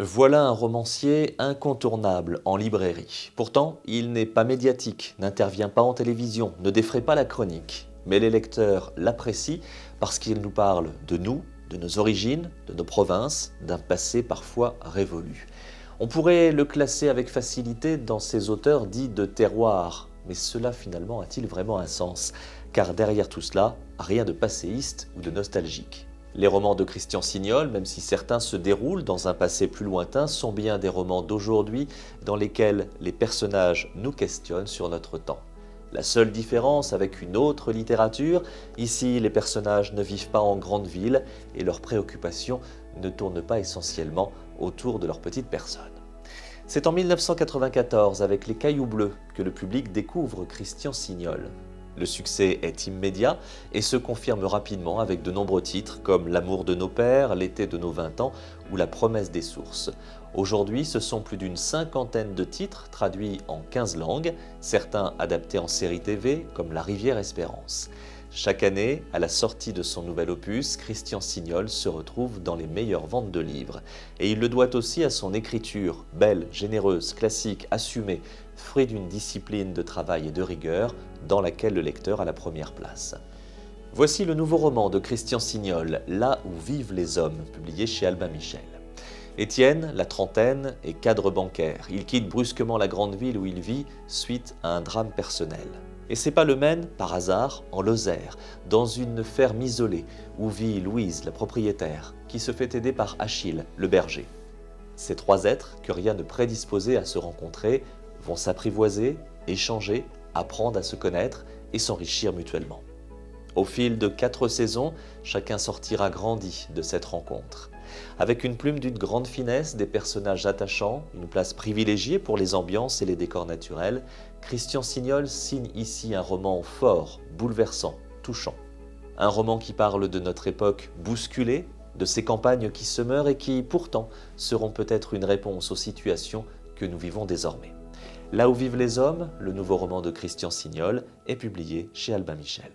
Voilà un romancier incontournable en librairie. Pourtant, il n'est pas médiatique, n'intervient pas en télévision, ne défraie pas la chronique. Mais les lecteurs l'apprécient parce qu'il nous parle de nous, de nos origines, de nos provinces, d'un passé parfois révolu. On pourrait le classer avec facilité dans ces auteurs dits de terroir. Mais cela finalement a-t-il vraiment un sens? Car derrière tout cela, rien de passéiste ou de nostalgique. Les romans de Christian Signol, même si certains se déroulent dans un passé plus lointain, sont bien des romans d'aujourd'hui dans lesquels les personnages nous questionnent sur notre temps. La seule différence avec une autre littérature, ici les personnages ne vivent pas en grande ville et leurs préoccupations ne tournent pas essentiellement autour de leur petite personne. C'est en 1994, avec Les Cailloux Bleus, que le public découvre Christian Signol. Le succès est immédiat et se confirme rapidement avec de nombreux titres comme L'amour de nos pères, L'été de nos 20 ans ou La promesse des sources. Aujourd'hui, ce sont plus d'une cinquantaine de titres traduits en 15 langues, certains adaptés en série TV comme La Rivière Espérance. Chaque année, à la sortie de son nouvel opus, Christian Signol se retrouve dans les meilleures ventes de livres. Et il le doit aussi à son écriture, belle, généreuse, classique, assumée, fruit d'une discipline de travail et de rigueur dans laquelle le lecteur a la première place. Voici le nouveau roman de Christian Signol, Là où vivent les hommes, publié chez Albin Michel. Étienne, la trentaine, est cadre bancaire. Il quitte brusquement la grande ville où il vit suite à un drame personnel. Et c'est pas le mène, par hasard, en Lozère, dans une ferme isolée où vit Louise, la propriétaire, qui se fait aider par Achille, le berger. Ces trois êtres, que rien ne prédisposait à se rencontrer, vont s'apprivoiser, échanger, apprendre à se connaître et s'enrichir mutuellement. Au fil de 4 saisons, chacun sortira grandi de cette rencontre. Avec une plume d'une grande finesse, des personnages attachants, une place privilégiée pour les ambiances et les décors naturels, Christian Signol signe ici un roman fort, bouleversant, touchant. Un roman qui parle de notre époque bousculée, de ces campagnes qui se meurent et qui, pourtant, seront peut-être une réponse aux situations que nous vivons désormais. Là où vivent les hommes, le nouveau roman de Christian Signol est publié chez Albin Michel.